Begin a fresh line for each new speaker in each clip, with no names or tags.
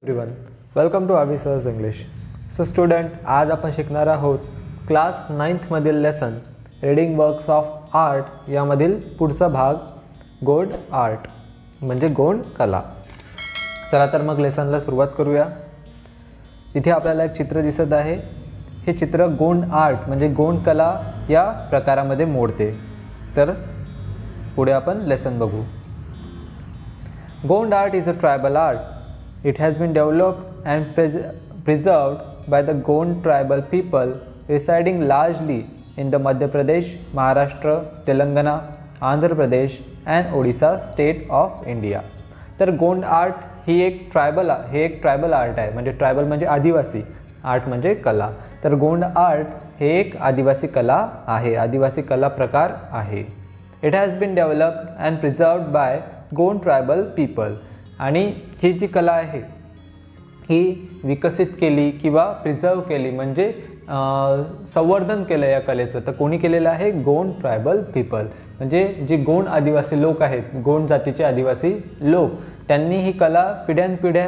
Everyone, welcome to आवी सर्स English. So student, आज आपण शिकणार आहोत क्लास 9th मधील lesson reading works of art यामधील पुढचा भाग गोंड आर्ट म्हणजे गोंड कला. चला तर मग लेसनला सुरुवात करूया. इथे आपल्याला एक चित्र दिसत आहे. हे चित्र गोंड आर्ट म्हणजे गोंड कला या प्रकारामध्ये मोडते. तर पुढे आपण लेसन बघू. Gond art is a tribal art. It has been developed and preserved by the Gond tribal people residing largely in the Madhya Pradesh, Maharashtra, Telangana, Andhra Pradesh and Odisha state of India. तर Gond art ही एक tribal art आहे. म्हणजे tribal म्हणजे आदिवासी, art म्हणजे कला. तर Gond art हे एक आदिवासी कला आहे, आदिवासी कला प्रकार आहे. It has been developed and preserved by Gond tribal people. आणि ही जी कला आहे ही विकसित केली किंवा प्रिझर्व केली म्हणजे संवर्धन केलं या कलेचं. तर कोणी केलेलं आहे? गोंड ट्रायबल पीपल म्हणजे जे गोंड आदिवासी लोक आहेत, गोंड जातीचे आदिवासी लोक, त्यांनी ही कला पिढ्यानपिढ्या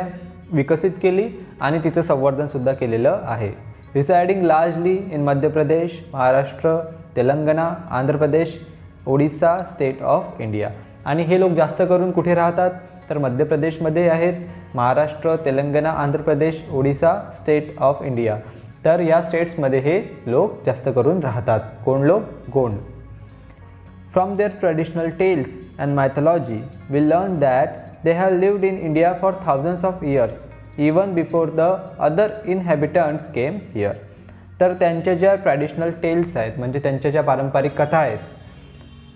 विकसित केली आणि तिचं संवर्धनसुद्धा केलेलं आहे. रिसायडिंग largely in Madhya Pradesh, Maharashtra, Telangana, Andhra Pradesh, Odisha state of India. आणि हे लोक जास्त करून कुठे राहतात? तर मध्य प्रदेशमध्ये आहेत, Maharashtra, Telangana, Andhra Pradesh, Odisha state of India. तर या स्टेट्समध्ये हे लोक जास्त करून राहतात. कोण लोक? Gond. From their traditional tales and mythology we learn that they have lived in India for thousands of years even before the other inhabitants came here. तर त्यांच्या ज्या ट्रॅडिशनल टेल्स आहेत म्हणजे त्यांच्या ज्या पारंपरिक कथा आहेत,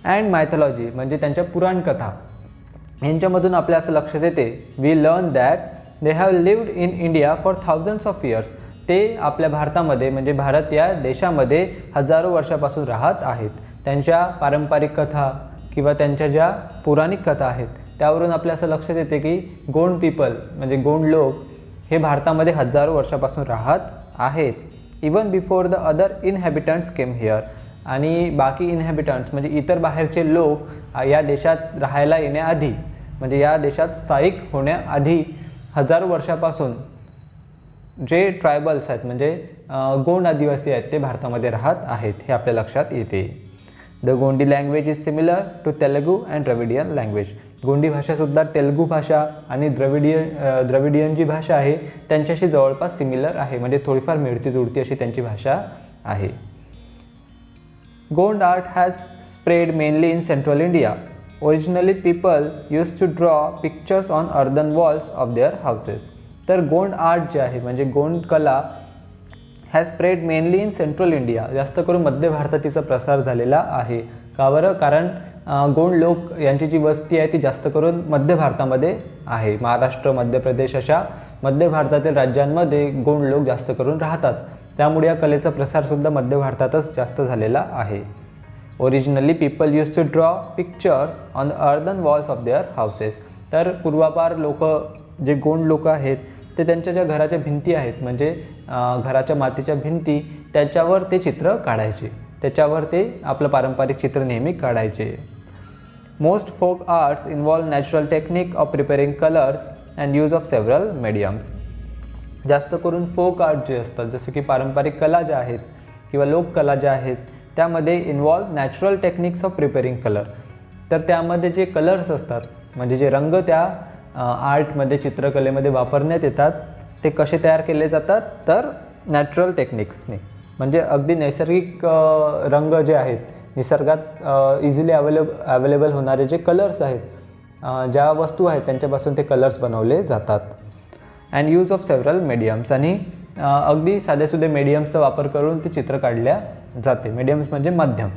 अँड मायथॉलॉजी म्हणजे त्यांच्या पुराणकथा, यांच्यामधून आपल्या असं लक्षात येते we learn that they have lived in India for thousands of years. ते आपल्या भारतामध्ये म्हणजे भारत या देशामध्ये हजारो वर्षापासून राहत आहेत. त्यांच्या पारंपरिक कथा किंवा त्यांच्या ज्या पौराणिक कथा आहेत त्यावरून आपल्या असं लक्षात येते की गोंड पीपल म्हणजे गोंड लोक हे भारतामध्ये हजारो वर्षापासून राहत आहेत. Even before the other inhabitants came here. आणि बाकी इनहॅबिटंट्स म्हणजे इतर बाहेरचे लोक या देशात राहायला येण्याआधी म्हणजे या देशात स्थायिक होण्याआधी हजारो वर्षापासून जे ट्रायबल्स आहेत म्हणजे गोंड आदिवासी आहेत ते भारतामध्ये राहत आहेत हे आपल्या लक्षात येते. The Gondi language is similar to Telugu and Dravidian language. Gondi भाषासुद्धा तेलुगू भाषा आणि द्रविडियन जी भाषा आहे त्यांच्याशी जवळपास सिमिलर आहे म्हणजे थोडीफार मिळती जुळती अशी त्यांची भाषा आहे. Gond art has spread mainly in central India. Originally people used to draw pictures on earthen walls of their houses. तर गोंड आर्ट जे आहे म्हणजे गोंड कला has spread mainly in central India. जास्त करून मध्य भारतात तिचा प्रसार झालेला आहे. का बरं? कारण गोंड लोक यांची जी वस्ती आहे ती जास्त करून मध्य भारतामध्ये आहे. महाराष्ट्र, मध्य प्रदेश अशा मध्य भारतातील राज्यांमध्ये गोंड लोक जास्त करून राहतात. त्यामुळे या कलेचा प्रसारसुद्धा मध्य भारतातच जास्त झालेला आहे. Originally people use to draw pictures on the earthen walls of their houses. तर पूर्वापार लोक जे गोंड लोक आहेत ते त्यांच्या ज्या घराच्या भिंती आहेत म्हणजे घराच्या मातीच्या भिंती त्याच्यावर ते चित्र काढायचे, त्याच्यावर ते आपलं पारंपरिक चित्र नेहमी काढायचे. Most folk arts involve natural technique of preparing colours and use of several mediums. जास्त करून फोक आर्ट जे असतात जसं की पारंपरिक कला ज्या आहेत किंवा लोककला ज्या आहेत त्यामध्ये involve natural techniques of preparing colour. तर त्यामध्ये जे कलर्स असतात म्हणजे जे रंग त्या आर्टमध्ये चित्रकलेमध्ये वापरण्यात येतात ते कसे तयार केले जातात तर नॅचरल टेक्निक्सने म्हणजे अगदी नैसर्गिक रंग जे आहेत निसर्गात इझिली अवेलेबल होणारे जे कलर्स आहेत ज्या वस्तू आहेत त्यांच्यापासून ते कलर्स बनवले जातात. And use of several mediums आणि अगदी साधेसुधे मीडियम्सचा वापर करून ते चित्र काढल्या जाते. मीडियम्स म्हणजे मध्यम.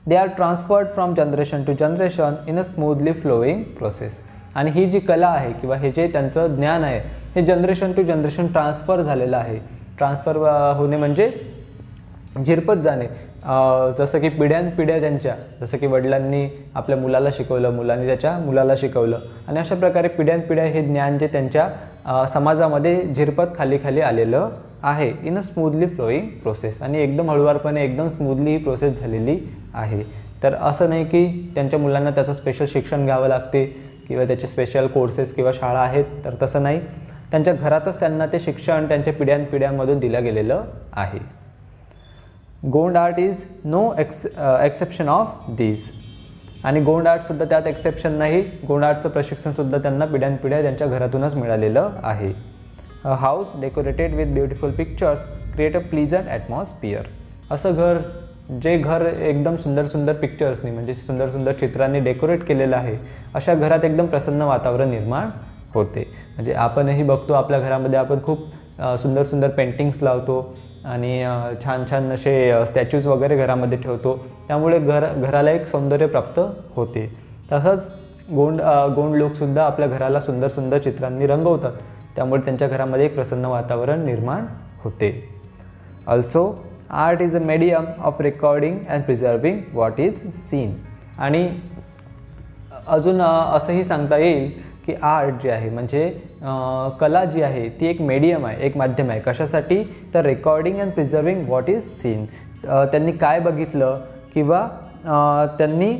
They are transferred from generation to generation in a smoothly flowing process. आणि ही जी कला आहे किंवा हे जे त्यांचं ज्ञान आहे हे जनरेशन टू जनरेशन ट्रान्सफर झालेलं आहे. ट्रान्सफर होणे म्हणजे झिरपत जाणे. जसं की पिढ्यानपिढ्या त्यांच्या जसं की वडिलांनी आपल्या मुलाला शिकवलं, मुलांनी त्याच्या मुलाला शिकवलं आणि अशा प्रकारे पिढ्यानपिढ्या हे ज्ञान जे त्यांच्या समाजामध्ये झिरपत खाली खाली आलेलं आहे. In a smoothly flowing process. आणि एकदम हळुवारपणे एकदम स्मूथली ही प्रोसेस झालेली आहे. तर असं नाही की त्यांच्या मुलांना त्याचं स्पेशल शिक्षण घ्यावं लागते किंवा त्याचे स्पेशल कोर्सेस किंवा शाळा आहेत, तर तसं नाही. त्यांच्या घरातच त्यांना ते शिक्षण त्यांच्या पिढ्यानपिढ्यांमधून दिलं गेलेलं आहे. Gond art is no exception of this. आणि गोंड आर्टसुद्धा त्यात एक्सेप्शन नाही. गोंड आर्टचं प्रशिक्षणसुद्धा त्यांना पिढ्यानपिढ्या त्यांच्या घरातूनच मिळालेलं आहे. अ house decorated with beautiful pictures create a pleasant atmosphere. असं घर, जे घर एकदम सुंदर सुंदर पिक्चर्सनी म्हणजे सुंदर सुंदर चित्रांनी डेकोरेट केलेलं आहे, अशा घरात एकदम प्रसन्न वातावरण निर्माण होते. म्हणजे आपणही बघतो आपल्या घरामध्ये आपण खूप सुंदर सुंदर पेंटिंग्स लावतो आणि छान छान असे स्टॅच्यूज वगैरे घरामध्ये ठेवतो, त्यामुळे घराला एक सौंदर्य प्राप्त होते. तसंच गोंड लोकसुद्धा आपल्या घराला सुंदर सुंदर चित्रांनी रंगवतात, त्यामुळे त्यांच्या घरामध्ये एक प्रसन्न वातावरण निर्माण होते. Also art is a medium of recording and preserving what is seen. आणि अजून असंही सांगता येईल की आर्ट जे आहे म्हणजे कला जी आहे ती एक मीडियम आहे, एक माध्यम आहे. कशासाठी? तर recording and preserving what is seen. त्यांनी काय बघितलं किंवा त्यांनी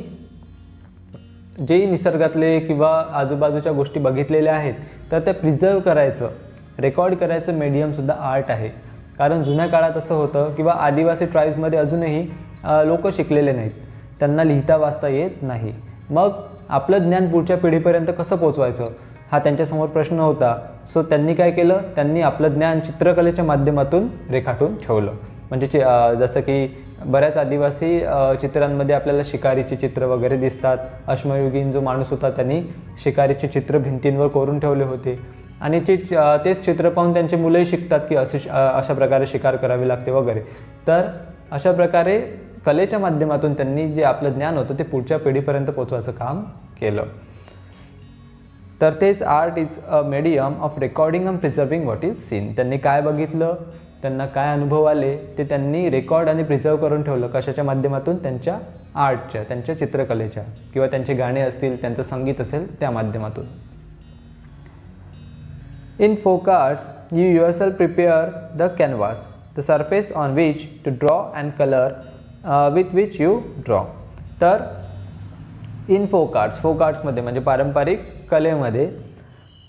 जे निसर्गातले किंवा आजूबाजूच्या गोष्टी बघितलेल्या आहेत तर त्या प्रिझर्व करायचं, रेकॉर्ड करायचं मीडियमसुद्धा आर्ट आहे. कारण जुन्या काळात असं होतं किंवा आदिवासी ट्राईब्समध्ये अजूनही लोक शिकलेले नाहीत, त्यांना लिहिता वाचता येत नाही. मग आपलं ज्ञान पुढच्या पिढीपर्यंत कसं पोचवायचं हा त्यांच्यासमोर प्रश्न होता. सो त्यांनी काय केलं, त्यांनी आपलं ज्ञान चित्रकलेच्या माध्यमातून रेखाटून ठेवलं. म्हणजे जसं की बऱ्याच आदिवासी चित्रांमध्ये आपल्याला शिकारीची चित्र वगैरे दिसतात. अश्मयुगीन जो माणूस होता त्यांनी शिकारीची चित्र भिंतींवर कोरून ठेवले होते आणि तेच चित्र पाहून त्यांचे मुलंही शिकतात की अशा प्रकारे शिकार करावी लागते वगैरे. तर अशा प्रकारे कलेच्या माध्यमातून त्यांनी जे आपलं ज्ञान होतं ते पुढच्या पिढीपर्यंत पोचवायचं काम केलं. तर तेच art is a medium of recording and preserving what is seen. त्यांनी काय बघितलं, त्यांना काय अनुभव आले ते त्यांनी रेकॉर्ड आणि प्रिझर्व करून ठेवलं. कशाच्या माध्यमातून? त्यांच्या आर्टच्या, त्यांच्या चित्रकलेच्या किंवा त्यांचे गाणे असतील, त्यांचं संगीत असेल त्या माध्यमातून. In folk arts, you yourself prepare the canvas, the surface on which to draw and color with which you draw. तर इन फोक आर्ट्समध्ये म्हणजे पारंपरिक कलेमध्ये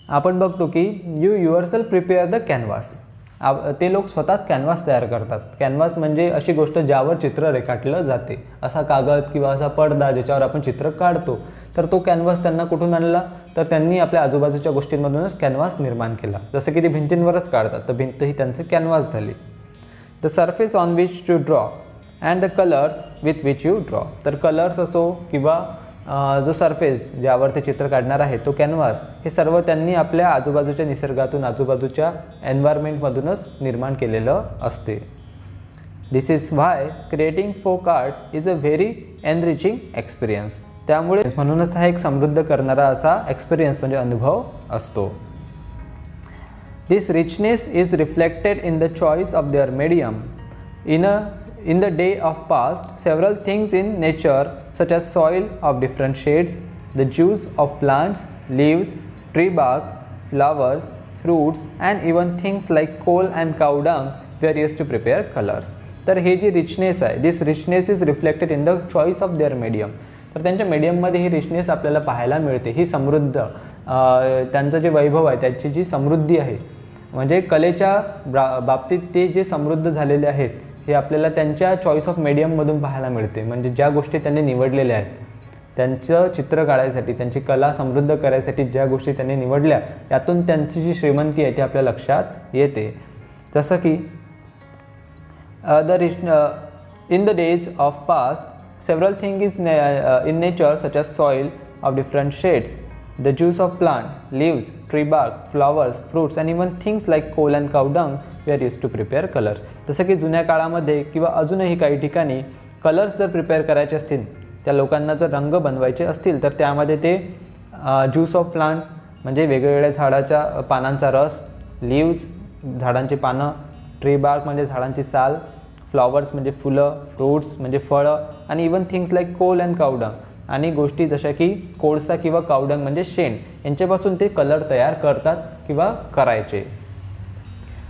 आपण बघतो की you yourself prepare the canvas. ते लोक स्वतःच कॅनव्हास तयार करतात. कॅनव्हास म्हणजे अशी गोष्ट ज्यावर चित्र रेखाटलं जाते, असा कागद किंवा असा पडदा ज्याच्यावर आपण चित्र काढतो. तर तो कॅनव्हास त्यांना कुठून आणला, तर त्यांनी आपल्या आजूबाजूच्या गोष्टींमधूनच कॅनव्हास निर्माण केला. जसं की ते भिंतींवरच काढतात, तर भिंत ही त्यांचं कॅनव्हास झाली. The surface on which to draw and the colours with which you draw. तर कलर्स असो किंवा जो सरफेस ज्यावर ते चित्र काढणार आहे तो कॅनव्हास, हे सर्व त्यांनी आपल्या आजूबाजूच्या निसर्गातून, आजूबाजूच्या एन्व्हायरमेंटमधूनच निर्माण केलेलं असते. This is why creating folk art is a very enriching experience. त्यामुळे म्हणूनच हा एक समृद्ध करणारा असा एक्सपिरियन्स म्हणजे अनुभव असतो. This richness is reflected in the choice of their medium. In the day of past, several things in nature such as soil of different shades, the juice of plants, leaves, tree bark, flowers, fruits and even things like coal and cow dung were used to prepare colors. तर हे जी richness आहे, this richness is reflected in the choice of their medium. तर त्यांच्या मीडियममध्ये ही richness आपल्याला पाहायला मिळते. ही समृद्ध त्यांचं जे वैभव आहे, त्याची जी समृद्धी आहे, म्हणजे कलेच्या बाबतीत ते जे समृद्ध झालेले आहेत हे आपल्याला त्यांच्या चॉईस ऑफ मीडियममधून पाहायला मिळते. म्हणजे ज्या गोष्टी त्यांनी निवडलेल्या आहेत, त्यांचं चित्र काढायसाठी, त्यांची कला समृद्ध करायसाठी ज्या गोष्टी त्यांनी निवडल्या, त्यातून त्यांची जी श्रीमंती आहे ती आपल्या लक्षात येते. जसं की in the days of past several thing is in nature such as soil of different shades, the juice of plant, leaves, tree bark, flowers, fruits and even things like coal and cow dung were used to prepare colors. जसं की जुन्या काळामध्ये किंवा अजूनही काही ठिकाणी colours जर prepare करायचे असतील, त्या लोकांना जर रंग बनवायचे असतील, तर त्यामध्ये ते ज्यूस ऑफ प्लांट म्हणजे वेगवेगळ्या झाडाच्या पानांचा रस, लीव्ज झाडांची पानं, ट्री बार्क म्हणजे झाडांची साल, फ्लॉवर्स म्हणजे फुलं, फ्रूट्स म्हणजे फळं आणि even things like coal and cow dung आणि गोष्टी जशा की कोळसा किंवा कावडंग म्हणजे शेण, यांच्यापासून ते कलर तयार करतात किंवा करायचे.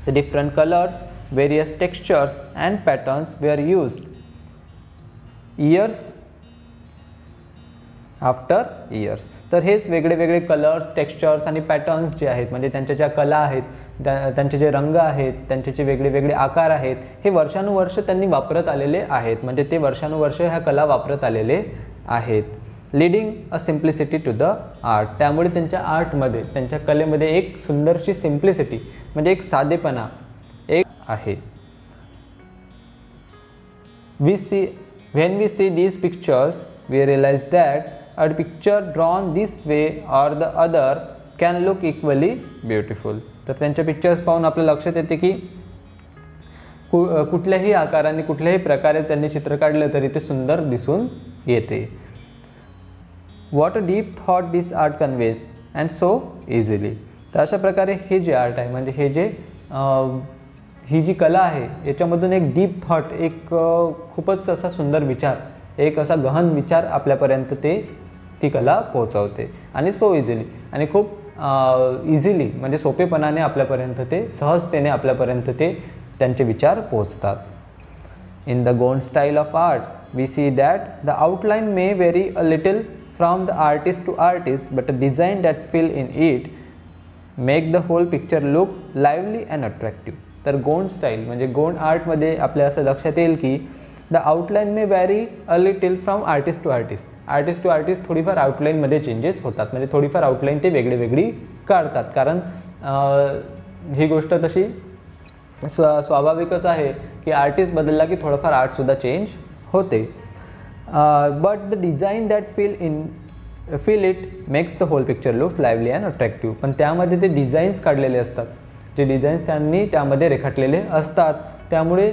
The different colours, various textures and patterns were used. Years after years. तर हेच वेगळे वेगळे कलर्स, टेक्स्चर्स आणि पॅटर्न्स जे आहेत, म्हणजे त्यांच्या ज्या कला आहेत, त्यांचे जे रंग आहेत, त्यांचे जे वेगळे वेगळे आकार आहेत, हे वर्षानुवर्ष त्यांनी वापरत आलेले आहेत. म्हणजे ते वर्षानुवर्ष ह्या कला वापरत आलेले आहेत. Leading a simplicity to the art. त्यामुळे त्यांच्या आर्टमध्ये, त्यांच्या कलेमध्ये एक सुंदरशी सिम्प्लिसिटी म्हणजे एक साधेपणा एक आहे. When we see these pictures, we realize that a picture drawn this way or the other can look equally beautiful. तर त्यांचे पिक्चर्स पाहून आपल्या लक्षात येते की कुठल्याही आकाराने, कुठल्याही प्रकारे त्यांनी चित्र काढलं तरी ते सुंदर दिसून येते. What a deep thought this art conveys and so easily. तर अशा प्रकारे हे जे आर्ट आहे, म्हणजे हे जे ही जी कला आहे, याच्यामधून एक डीप थॉट, एक खूपच असा सुंदर विचार, एक असा गहन विचार आपल्यापर्यंत ती कला पोहोचवते. आणि सो इझिली, आणि खूप इझिली म्हणजे सोपेपणाने आपल्यापर्यंत ते, सहजतेने आपल्यापर्यंत ते त्यांचे विचार पोहोचतात. In the Gond style of art we see that the outline may vary a little from the artist to artist, but a design that fill in it make the whole picture look lively and attractive. तर Gond style म्हणजे गोंड आर्टमध्ये आपल्या असं लक्षात येईल की the outline may vary a little from artist to artist. Artist to artist थोडीफार आउटलाईनमध्ये चेंजेस होतात, म्हणजे थोडीफार आउटलाईन ते वेगळी काढतात. कारण ही गोष्ट तशी स्वाभाविकच आहे की आर्टिस्ट बदलला की थोडंफार आर्टसुद्धा चेंज होते. But the design that fill it makes the whole picture looks lively and attractive. पण त्यामध्ये ते डिझाईन्स काढलेले असतात, जे डिझाईन्स त्यांनी त्यामध्ये रेखाटलेले असतात, त्यामुळे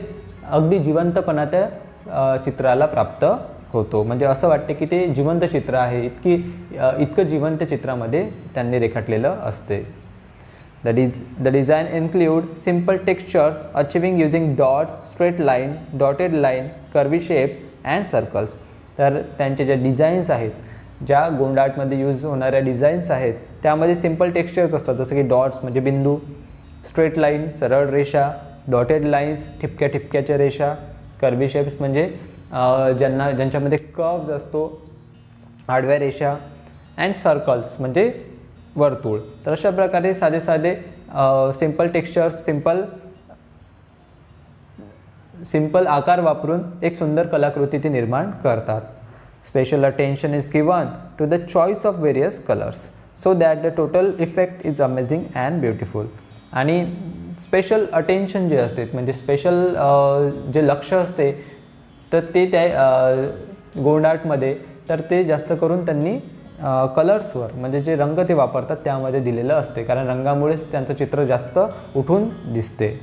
अगदी जिवंतपणा त्या चित्राला प्राप्त होतो. म्हणजे असं वाटते की ते जिवंत चित्र आहे, इतकं जिवंत चित्रामध्ये त्यांनी रेखाटलेलं असते. The design include simple textures achieving using dots, straight line, dotted line, curvy shape and circles. तर त्यांचे ज्या डिझाईन्स आहेत, ज्या गोंड आर्टमध्ये यूज होणाऱ्या डिझाईन्स आहेत, त्यामध्ये सिम्पल टेक्स्चर्स असतात, जसं की डॉट्स म्हणजे बिंदू, स्ट्रेट लाईन सरळ रेषा, डॉटेड लाईन्स ठिपक्या ठिपक्याच्या रेषा, कर्वी शेप्स म्हणजे ज्यांच्यामध्ये कर्व्ज असतो, आडव्या रेषा, अँड सर्कल्स म्हणजे वर्तुळ. तर अशा प्रकारे साधे साधे सिम्पल टेक्स्चर्स, सिम्पल आकार वापरून एक सुंदर कलाकृती ती निर्माण करतात. Special attention is given to the choice of various colours so that the total effect is amazing and beautiful. आणि स्पेशल अटेन्शन जे असते, म्हणजे स्पेशल जे लक्ष असते, तर ते त्या गोंड आर्टमध्ये तर ते जास्त करून त्यांनी कलर्सवर, म्हणजे जे रंग ते वापरतात त्यामध्ये दिलेलं असते, कारण रंगामुळेच त्यांचं चित्र जास्त उठून दिसते.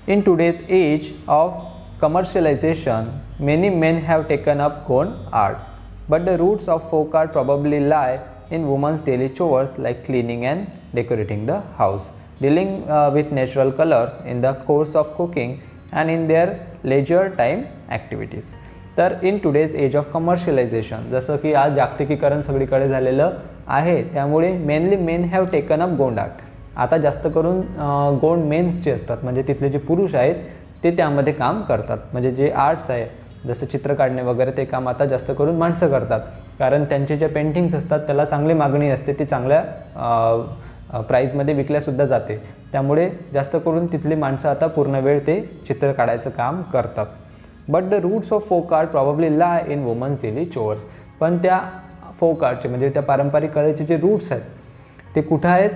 In today's age of commercialization, many men have taken up Gond art, but the roots of folk art probably lie in women's daily chores like cleaning and decorating the house, dealing with natural colors in the course of cooking and in their leisure time activities. तर in today's age of commercialization, जसं की आज जागतिकीकरण सगळीकडे झालेलं आहे, त्यामुळे mainly men have taken up Gond art. आता जास्त करून गोंड मेन्स जे असतात, म्हणजे तिथले जे पुरुष आहेत ते त्यामध्ये काम करतात. म्हणजे जे आर्ट्स आहे, जसं चित्र काढणे वगैरे, ते काम आता जास्त करून माणसं करतात, कारण त्यांचे जे पेंटिंग्स असतात त्याला चांगली मागणी असते, ती चांगल्या प्राईजमध्ये विकल्यासुद्धा जाते. त्यामुळे जास्त करून तिथली माणसं आता पूर्ण वेळ ते चित्र काढायचं काम करतात. But the roots of folk art probably lie in women's daily chores. पण त्या फोक आर्टचे, म्हणजे त्या पारंपरिक कलेचे जे रूट्स आहेत ते कुठं आहेत,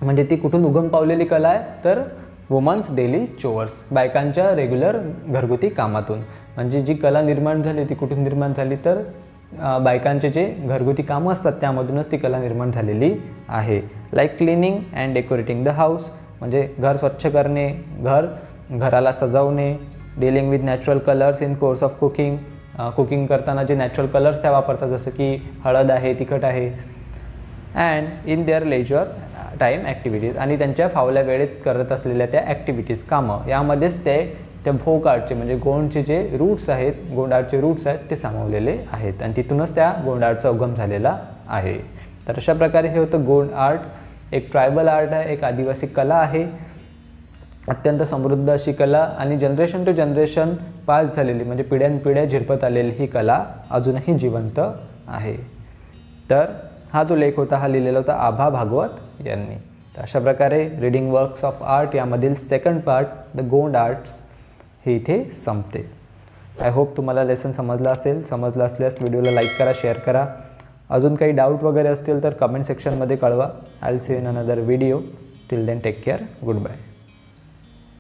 म्हणजे ती कुठून उगम पावलेली कला आहे, तर वुमन्स डेली चोअर्स, बायकांच्या रेग्युलर घरगुती कामातून. म्हणजे जी कला निर्माण झाली ती कुठून निर्माण झाली, तर बायकांचे जे घरगुती कामं असतात त्यामधूनच ती कला निर्माण झालेली आहे. Like cleaning and decorating the house, म्हणजे घर स्वच्छ करणे, घराला सजवणे. Dealing with natural colours in course of cooking, cooking करताना जे नॅचरल कलर्स त्या वापरतात, जसं की हळद आहे, तिखट आहे. And in their leisure time activities, आणि त्यांच्या फावल्या वेळेत करत असलेल्या त्या ॲक्टिव्हिटीज, कामं, यामध्येच त्या फोक आर्टचे, म्हणजे गोंडचे जे रूट्स आहेत, गोंड आर्टचे रूट्स आहेत ते सामावलेले आहेत, आणि तिथूनच त्या गोंड आर्टचा उगम झालेला आहे. तर अशा प्रकारे हे होतं गोंड आर्ट. एक ट्रायबल आर्ट आहे, एक आदिवासी कला आहे, अत्यंत समृद्ध अशी कला आणि जनरेशन टू जनरेशन पास झालेली म्हणजे पिढ्यानपिढ्या झिरपत आलेली ही कला अजूनही जिवंत आहे. तर हा जो लेख होता हा लिहिलेला होता आभा भागवत यांनी. तर अशा प्रकारे रीडिंग वर्क्स ऑफ आर्ट यामधील second part the Gond arts हे इथे संपते. आय होप तुम्हाला लेसन समजलं असेल. समजलं असल्यास व्हिडिओला लाईक करा, शेअर करा. अजून काही डाऊट वगैरे असतील तर कमेंट सेक्शनमध्ये कळवा. I will see you in another video. Till then take care. Good bye.